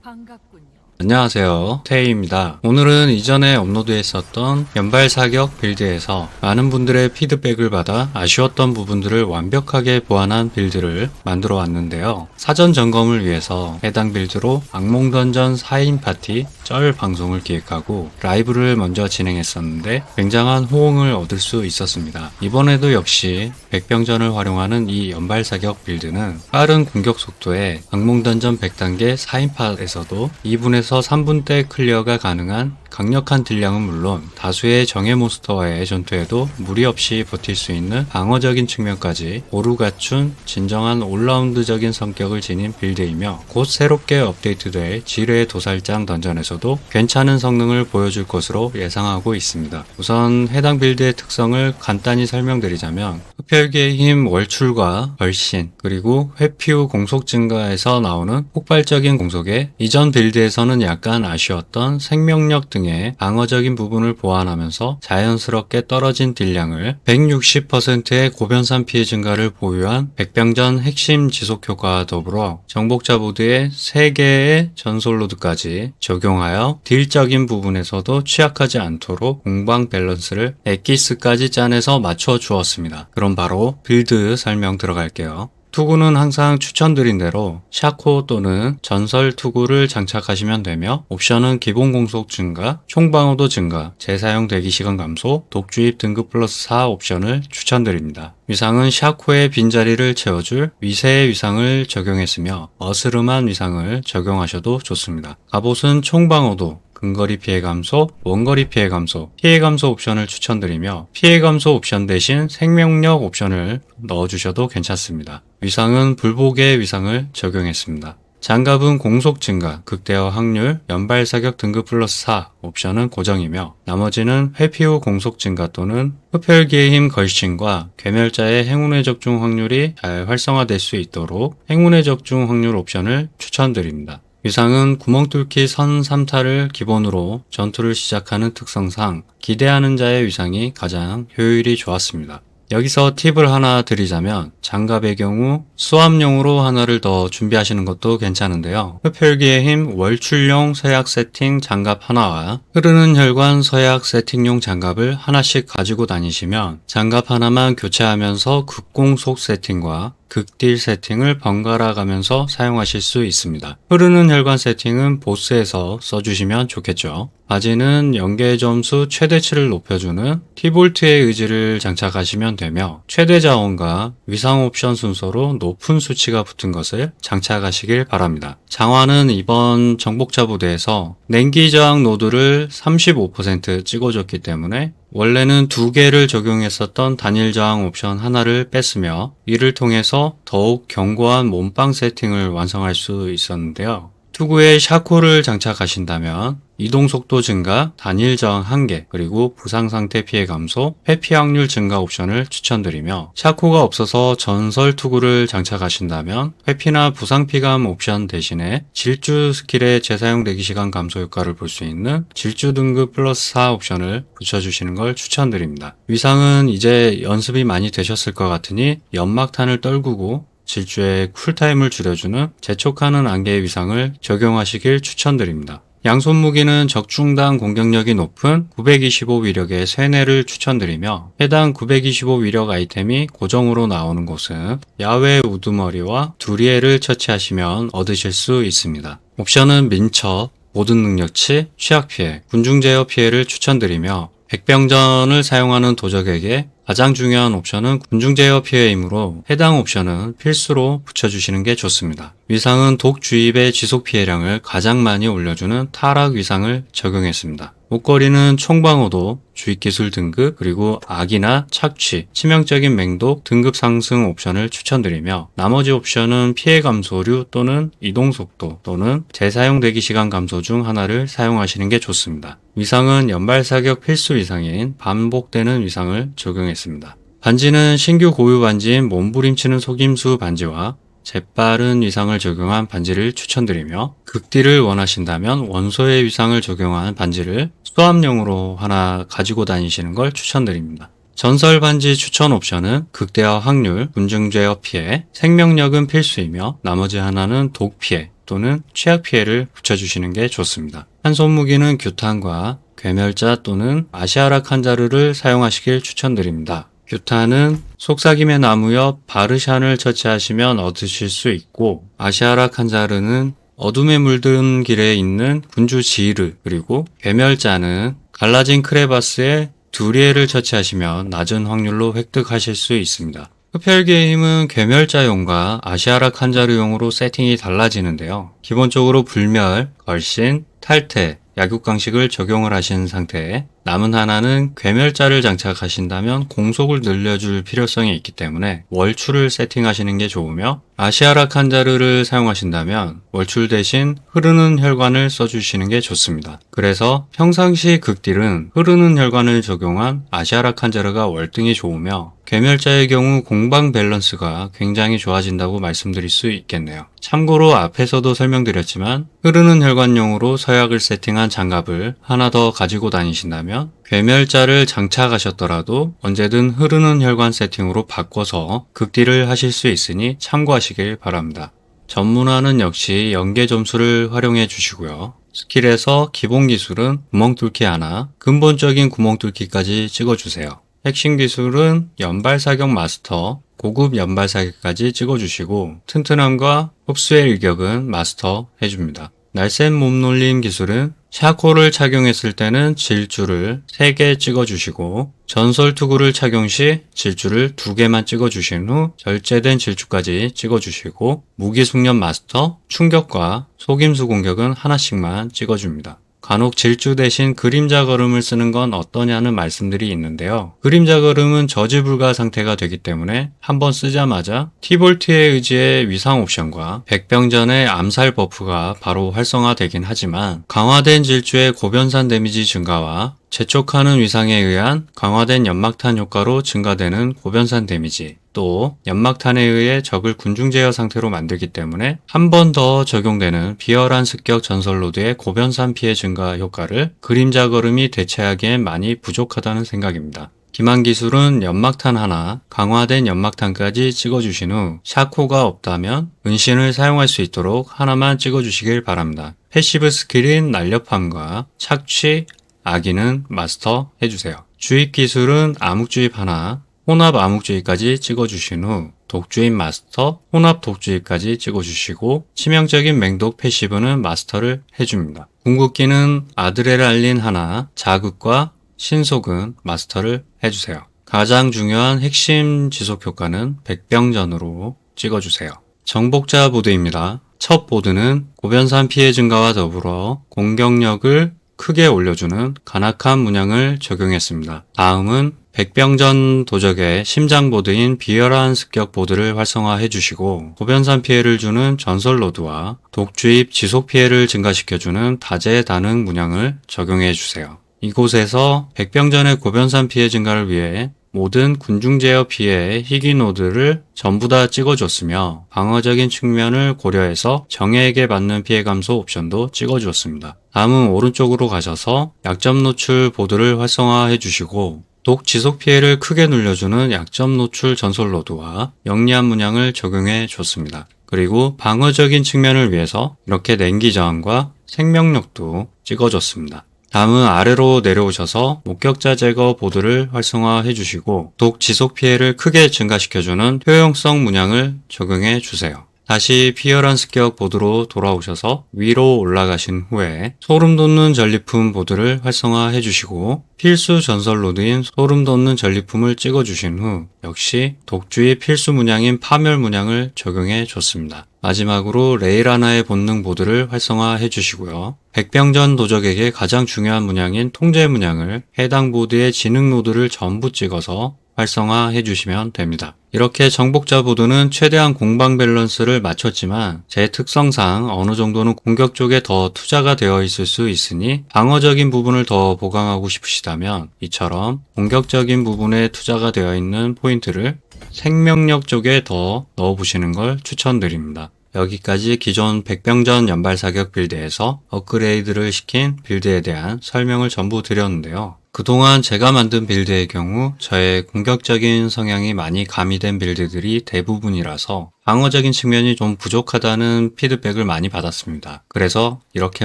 반갑군요. 안녕하세요, 테이입니다. 오늘은 이전에 업로드했었던 연발 사격 빌드에서 많은 분들의 피드백을 받아 아쉬웠던 부분들을 완벽하게 보완한 빌드를 만들어 왔는데요. 사전 점검을 위해서 해당 빌드로 악몽던전 4인 파티 쩔 방송을 기획하고 라이브를 먼저 진행했었는데 굉장한 호응을 얻을 수 있었습니다. 이번에도 역시 백병전을 활용하는 이 연발 사격 빌드는 빠른 공격 속도에 악몽던전 100단계 4인팟에서도 2분에서 3분대 클리어가 가능한 강력한 딜량은 물론 다수의 정예 몬스터와의 전투에도 무리 없이 버틸 수 있는 방어적인 측면까지 고루 갖춘 진정한 올라운드적인 성격을 지닌 빌드이며 곧 새롭게 업데이트될 지뢰 도살장 던전에서도 괜찮은 성능을 보여줄 것으로 예상하고 있습니다. 우선 해당 빌드의 특성을 간단히 설명드리자면 흡혈귀의 힘 월출과 벌신 그리고 회피 후 공속 증가에서 나오는 폭발적인 공속에 이전 빌드에서는 약간 아쉬웠던 생명력 등의 방어적인 부분을 보완하면서 자연스럽게 떨어진 딜량을 160%의 고변산 피해 증가를 보유한 백병전 핵심 지속 효과와 더불어 정복자 보드에 3개의 전솔로드까지 적용하여 딜적인 부분에서도 취약하지 않도록 공방 밸런스를 엑기스까지 짜내서 맞춰 주었습니다. 그럼 바로 빌드 설명 들어갈게요. 투구는 항상 추천드린 대로 샤코 또는 전설 투구를 장착하시면 되며 옵션은 기본 공속 증가, 총방어도 증가, 재사용 대기시간 감소, 독주입 등급 플러스 4 옵션을 추천드립니다. 위상은 샤코의 빈자리를 채워줄 위세의 위상을 적용했으며 어스름한 위상을 적용하셔도 좋습니다. 갑옷은 총방어도, 근거리 피해 감소, 원거리 피해 감소, 피해 감소 옵션을 추천드리며 피해 감소 옵션 대신 생명력 옵션을 넣어주셔도 괜찮습니다. 위상은 불복의 위상을 적용했습니다. 장갑은 공속 증가, 극대화 확률, 연발 사격 등급 플러스 4 옵션은 고정이며 나머지는 회피 후 공속 증가 또는 흡혈귀의 힘 걸신과 괴멸자의 행운의 적중 확률이 잘 활성화될 수 있도록 행운의 적중 확률 옵션을 추천드립니다. 위상은 구멍 뚫기 선 3타를 기본으로 전투를 시작하는 특성상 기대하는 자의 위상이 가장 효율이 좋았습니다. 여기서 팁을 하나 드리자면 장갑의 경우 수압용으로 하나를 더 준비하시는 것도 괜찮은데요. 흡혈귀의 힘 월출용 서약 세팅 장갑 하나와 흐르는 혈관 서약 세팅용 장갑을 하나씩 가지고 다니시면 장갑 하나만 교체하면서 극공속 세팅과 극딜 세팅을 번갈아 가면서 사용하실 수 있습니다. 흐르는 혈관 세팅은 보스에서 써주시면 좋겠죠. 바지는 연계 점수 최대치를 높여주는 티볼트의 의지를 장착하시면 되며 최대 자원과 위상 옵션 순서로 높은 수치가 붙은 것을 장착하시길 바랍니다. 장화는 이번 정복자 부대에서 냉기 저항 노드를 35% 찍어줬기 때문에 원래는 2개를 적용했었던 단일 저항 옵션 하나를 뺐으며 이를 통해서 더욱 견고한 몸빵 세팅을 완성할 수 있었는데요. 투구에 샤코를 장착하신다면 이동속도 증가, 단일 저항 1개, 그리고 부상상태 피해 감소, 회피 확률 증가 옵션을 추천드리며 샤코가 없어서 전설 투구를 장착하신다면 회피나 부상 피감 옵션 대신에 질주 스킬의 재사용 대기시간 감소 효과를 볼 수 있는 질주 등급 플러스 4 옵션을 붙여주시는 걸 추천드립니다. 위상은 이제 연습이 많이 되셨을 것 같으니 연막탄을 떨구고 질주의 쿨타임을 줄여주는 재촉하는 안개의 위상을 적용하시길 추천드립니다. 양손 무기는 적중당 공격력이 높은 925 위력의 쇠뇌를 추천드리며 해당 925 위력 아이템이 고정으로 나오는 곳은 야외 우두머리와 두리에를 처치하시면 얻으실 수 있습니다. 옵션은 민첩, 모든 능력치, 취약 피해, 군중 제어 피해를 추천드리며 백병전을 사용하는 도적에게 가장 중요한 옵션은 군중 제어 피해이므로 해당 옵션은 필수로 붙여주시는 게 좋습니다. 위상은 독 주입의 지속 피해량을 가장 많이 올려주는 타락 위상을 적용했습니다. 목걸이는 총방어도, 주입기술 등급, 그리고 악이나 착취, 치명적인 맹독 등급 상승 옵션을 추천드리며 나머지 옵션은 피해 감소류 또는 이동속도 또는 재사용 대기시간 감소 중 하나를 사용하시는 게 좋습니다. 위상은 연발사격 필수 위상인 반복되는 위상을 적용했습니다. 반지는 신규 고유 반지인 몸부림치는 속임수 반지와 재빠른 위상을 적용한 반지를 추천드리며 극딜을 원하신다면 원소의 위상을 적용한 반지를 수압용으로 하나 가지고 다니시는 걸 추천드립니다. 전설 반지 추천 옵션은 극대화 확률, 군중 제어 피해, 생명력은 필수이며 나머지 하나는 독 피해, 또는 취약 피해를 붙여주시는 게 좋습니다. 한 손무기는 규탄과 괴멸자 또는 아시아라 칸자르를 사용하시길 추천드립니다. 규탄은 속삭임의 나무 옆 바르샨을 처치하시면 얻으실 수 있고, 아시아라 칸자르는 어둠에 물든 길에 있는 군주 지히르, 그리고 괴멸자는 갈라진 크레바스의 두리에를 처치하시면 낮은 확률로 획득하실 수 있습니다. 흡혈기의 힘은 괴멸자용과 아시아라 칸자르용으로 세팅이 달라지는데요. 기본적으로 불멸, 걸신, 탈퇴, 약육강식을 적용을 하신 상태에 남은 하나는 괴멸자를 장착하신다면 공속을 늘려줄 필요성이 있기 때문에 월출을 세팅하시는 게 좋으며, 아시아라 칸자르를 사용하신다면 월출 대신 흐르는 혈관을 써주시는 게 좋습니다. 그래서 평상시 극딜은 흐르는 혈관을 적용한 아시아라 칸자르가 월등히 좋으며, 괴멸자의 경우 공방 밸런스가 굉장히 좋아진다고 말씀드릴 수 있겠네요. 참고로 앞에서도 설명드렸지만 흐르는 혈관용으로 서약을 세팅한 장갑을 하나 더 가지고 다니신다면 괴멸자를 장착하셨더라도 언제든 흐르는 혈관 세팅으로 바꿔서 극딜을 하실 수 있으니 참고하시길 바랍니다. 전문화는 역시 연계 점수를 활용해 주시고요. 스킬에서 기본 기술은 구멍 뚫기 하나, 근본적인 구멍 뚫기까지 찍어주세요. 핵심 기술은 연발 사격 마스터, 고급 연발 사격까지 찍어주시고, 튼튼함과 흡수의 일격은 마스터 해줍니다. 날쌘 몸놀림 기술은 샤코를 착용했을 때는 질주를 3개 찍어주시고, 전설 투구를 착용 시 질주를 2개만 찍어주신 후 절제된 질주까지 찍어주시고, 무기 숙련 마스터, 충격과 속임수 공격은 하나씩만 찍어줍니다. 간혹 질주 대신 그림자 걸음을 쓰는 건 어떠냐는 말씀들이 있는데요. 그림자 걸음은 저지 불가 상태가 되기 때문에 한번 쓰자마자 티볼트의 의지의 위상 옵션과 백병전의 암살 버프가 바로 활성화되긴 하지만, 강화된 질주의 고변산 데미지 증가와 재촉하는 위상에 의한 강화된 연막탄 효과로 증가되는 고변산 데미지, 또 연막탄에 의해 적을 군중 제어 상태로 만들기 때문에 한 번 더 적용되는 비열한 습격 전설로드의 고변산 피해 증가 효과를 그림자 걸음이 대체하기엔 많이 부족하다는 생각입니다. 기만 기술은 연막탄 하나, 강화된 연막탄까지 찍어주신 후 샤코가 없다면 은신을 사용할 수 있도록 하나만 찍어주시길 바랍니다. 패시브 스킬인 날렵함과 착취, 악의는 마스터 해주세요. 주입 기술은 암흑주입 하나, 혼합 암흑주입까지 찍어주신 후 독주입 마스터, 혼합 독주입까지 찍어주시고, 치명적인 맹독 패시브는 마스터를 해줍니다. 궁극기는 아드레날린 하나, 자극과 신속은 마스터를 해주세요. 가장 중요한 핵심 지속 효과는 백병전으로 찍어주세요. 정복자 보드입니다. 첫 보드는 고변산 피해 증가와 더불어 공격력을 크게 올려주는 간악한 문양을 적용했습니다. 다음은 백병전 도적의 심장 보드인 비열한 습격 보드를 활성화해 주시고, 고변산 피해를 주는 전설 로드와 독주입 지속 피해를 증가시켜주는 다재다능 문양을 적용해 주세요. 이곳에서 백병전의 고변산 피해 증가를 위해 모든 군중 제어 피해의 희귀 노드를 전부 다 찍어줬으며, 방어적인 측면을 고려해서 정예에게 받는 피해 감소 옵션도 찍어주었습니다. 다음은 오른쪽으로 가셔서 약점 노출 보드를 활성화해 주시고, 독 지속 피해를 크게 눌려주는 약점 노출 전설 로드와 영리한 문양을 적용해 줬습니다. 그리고 방어적인 측면을 위해서 이렇게 냉기 저항과 생명력도 찍어줬습니다. 다음은 아래로 내려오셔서 목격자 제거 보드를 활성화해 주시고, 독 지속 피해를 크게 증가시켜주는 효용성 문양을 적용해 주세요. 다시 비열한 습격 보드로 돌아오셔서 위로 올라가신 후에 소름 돋는 전리품 보드를 활성화해 주시고, 필수 전설 로드인 소름 돋는 전리품을 찍어 주신 후 역시 독주의 필수 문양인 파멸 문양을 적용해 줬습니다. 마지막으로 레이라나의 본능 보드를 활성화해 주시고요. 백병전 도적에게 가장 중요한 문양인 통제 문양을 해당 보드의 지능 노드를 전부 찍어서 활성화해 주시면 됩니다. 이렇게 정복자 보드는 최대한 공방 밸런스를 맞췄지만 제 특성상 어느 정도는 공격 쪽에 더 투자가 되어 있을 수 있으니, 방어적인 부분을 더 보강하고 싶으시다면 이처럼 공격적인 부분에 투자가 되어 있는 포인트를 생명력 쪽에 더 넣어보시는 걸 추천드립니다. 여기까지 기존 백병전 연발사격 빌드에서 업그레이드를 시킨 빌드에 대한 설명을 전부 드렸는데요. 그동안 제가 만든 빌드의 경우 저의 공격적인 성향이 많이 가미된 빌드들이 대부분이라서 방어적인 측면이 좀 부족하다는 피드백을 많이 받았습니다. 그래서 이렇게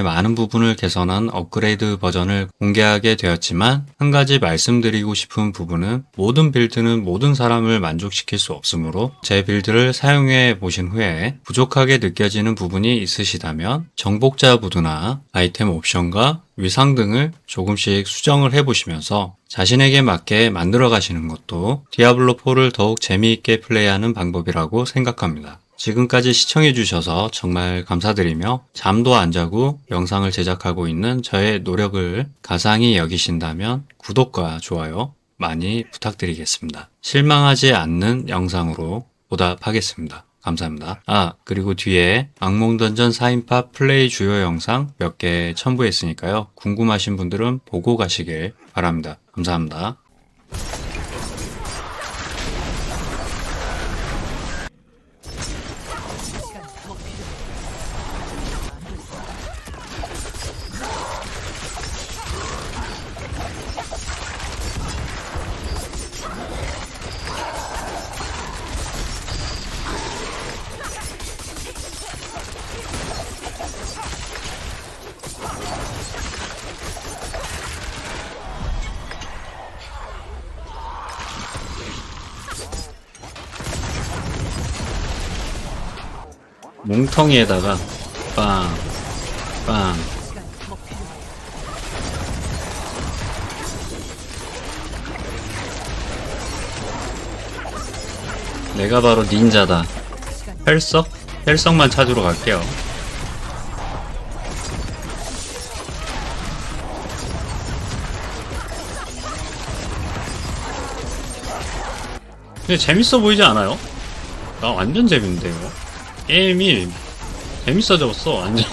많은 부분을 개선한 업그레이드 버전을 공개하게 되었지만 한 가지 말씀드리고 싶은 부분은 모든 빌드는 모든 사람을 만족시킬 수 없으므로 제 빌드를 사용해 보신 후에 부족하게 느껴지는 부분이 있으시다면 정복자 부두나 아이템 옵션과 위상 등을 조금씩 수정을 해보시면서 자신에게 맞게 만들어 가시는 것도 디아블로4를 더욱 재미있게 플레이하는 방법이라고 생각합니다. 지금까지 시청해주셔서 정말 감사드리며 잠도 안 자고 영상을 제작하고 있는 저의 노력을 가상히 여기신다면 구독과 좋아요 많이 부탁드리겠습니다. 실망하지 않는 영상으로 보답하겠습니다. 감사합니다. 그리고 뒤에 악몽던전 4인파 플레이 주요 영상 몇 개 첨부했으니까요. 궁금하신 분들은 보고 가시길 바랍니다. 감사합니다. 뭉텅이에다가 빵, 빵. 내가 바로 닌자다. 혈석? 혈석만 찾으러 갈게요. 근데 재밌어 보이지 않아요? 나 완전 재밌는데 이거. 게임이 재밌어졌어 완전.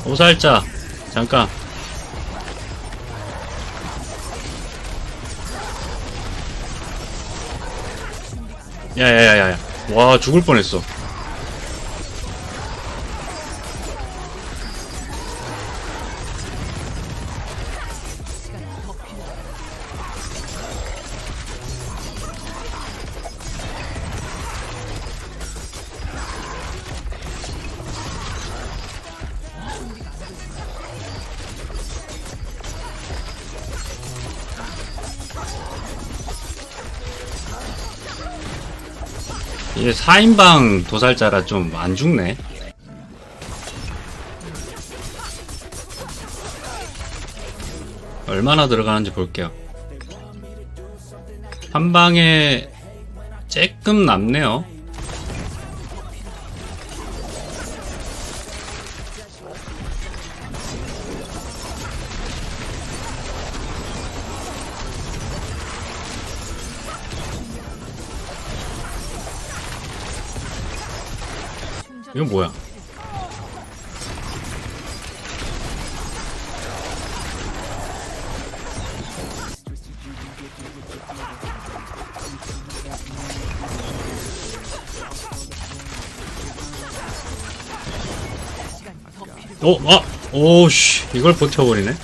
오살자 잠깐. 야야야야, 와 죽을 뻔했어. 이게 4인방 도살자라 좀 안 죽네. 얼마나 들어가는지 볼게요. 한 방에 쬐끔 남네요. 이건 뭐야? 오씨, 이걸 버텨버리네.